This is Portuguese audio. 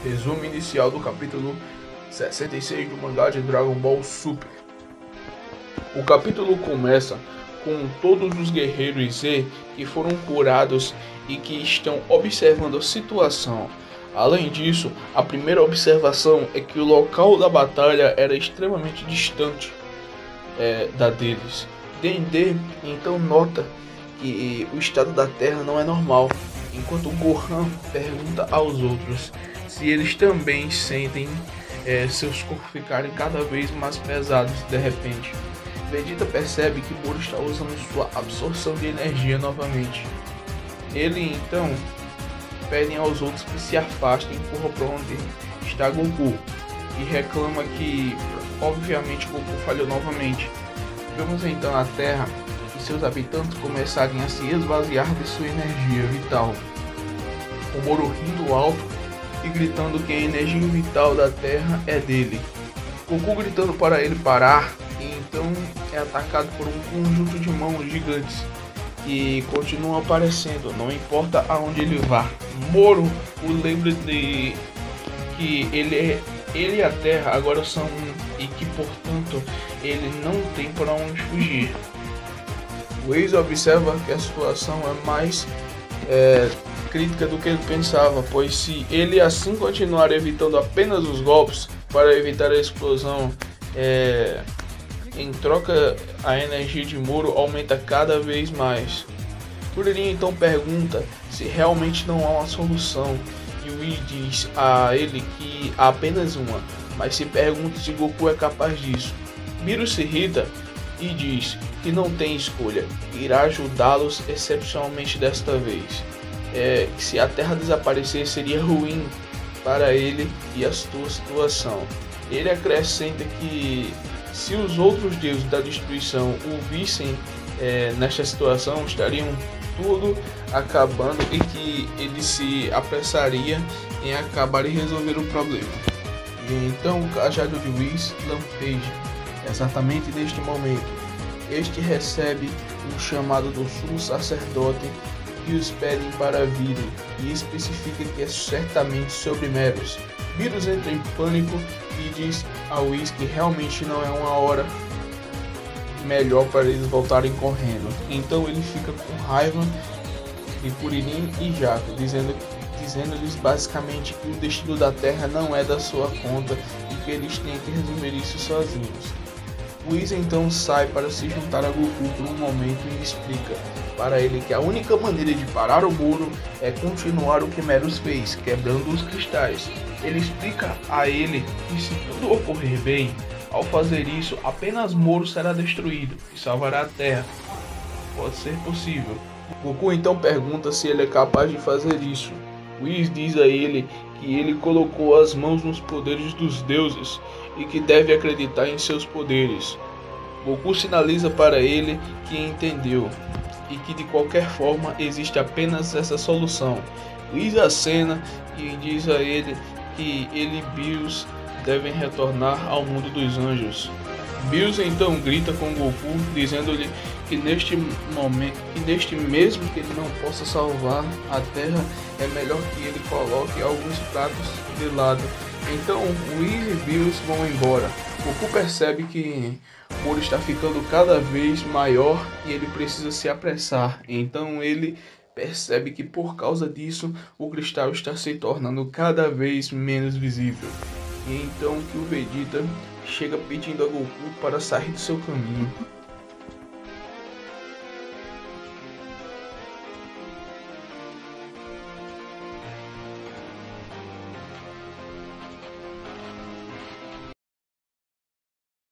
Resumo inicial do capítulo 66 do mangá de Dragon Ball Super. O capítulo começa com todos os guerreiros Z que foram curados e que estão observando a situação. Além disso, a primeira observação é que o local da batalha era extremamente distante da deles. Dendê então nota que o estado da Terra não é normal, enquanto Gohan pergunta aos outros se eles também sentem seus corpos ficarem cada vez mais pesados de repente. Vegeta percebe que Moro está usando sua absorção de energia novamente. Ele então pede aos outros que se afastem e corram para onde está Goku, e reclama que obviamente Goku falhou novamente. Vemos então a Terra e seus habitantes começarem a se esvaziar de sua energia vital. O Moro rindo alto e gritando que a energia vital da Terra é dele. Goku gritando para ele parar, e então é atacado por um conjunto de mãos gigantes que continuam aparecendo, não importa aonde ele vá. Moro o lembra de que ele e a Terra agora são um, e que portanto ele não tem para onde fugir. Whis observa que a situação é mais crítica do que ele pensava, pois se ele assim continuar evitando apenas os golpes para evitar a explosão, em troca a energia de Moro aumenta cada vez mais. Kuririn então pergunta se realmente não há uma solução, e Whis diz a ele que há apenas uma, mas se pergunta se Goku é capaz disso. Miro se irrita e diz que não tem escolha, irá ajudá-los excepcionalmente desta vez. Se a Terra desaparecer seria ruim para ele e a sua situação. Ele acrescenta que se os outros deuses da destruição o vissem nesta situação, estariam tudo acabando, e que ele se apressaria em acabar e resolver o problema. E então o cajado de Whis lampeja exatamente neste momento. Este recebe um chamado do sumo sacerdote que os pedem para virem, e especifica que é certamente sobre Meros. Virus entra em pânico e diz a Whis que realmente não é uma hora melhor para eles voltarem correndo. Então ele fica com raiva de Kuririn e Jaco, dizendo-lhes basicamente que o destino da Terra não é da sua conta e que eles têm que resolver isso sozinhos. Whis então sai para se juntar a Goku por um momento e explica para ele que a única maneira de parar o Moro é continuar o que Meros fez, quebrando os cristais. Ele explica a ele que se tudo ocorrer bem, ao fazer isso apenas Moro será destruído e salvará a Terra. Pode ser possível. Goku então pergunta se ele é capaz de fazer isso. Whis diz a ele que ele colocou as mãos nos poderes dos deuses e que deve acreditar em seus poderes. Goku sinaliza para ele que entendeu e que de qualquer forma existe apenas essa solução. Whis acena e diz a ele que ele e Bills devem retornar ao mundo dos anjos. Bills então grita com Goku, dizendo-lhe que neste mesmo que ele não possa salvar a Terra, é melhor que ele coloque alguns pratos de lado. Então Whis e Bills vão embora. Goku percebe que Moro está ficando cada vez maior e ele precisa se apressar. Então ele percebe que por causa disso o cristal está se tornando cada vez menos visível. E então que o Vegeta chega pedindo a Goku para sair do seu caminho.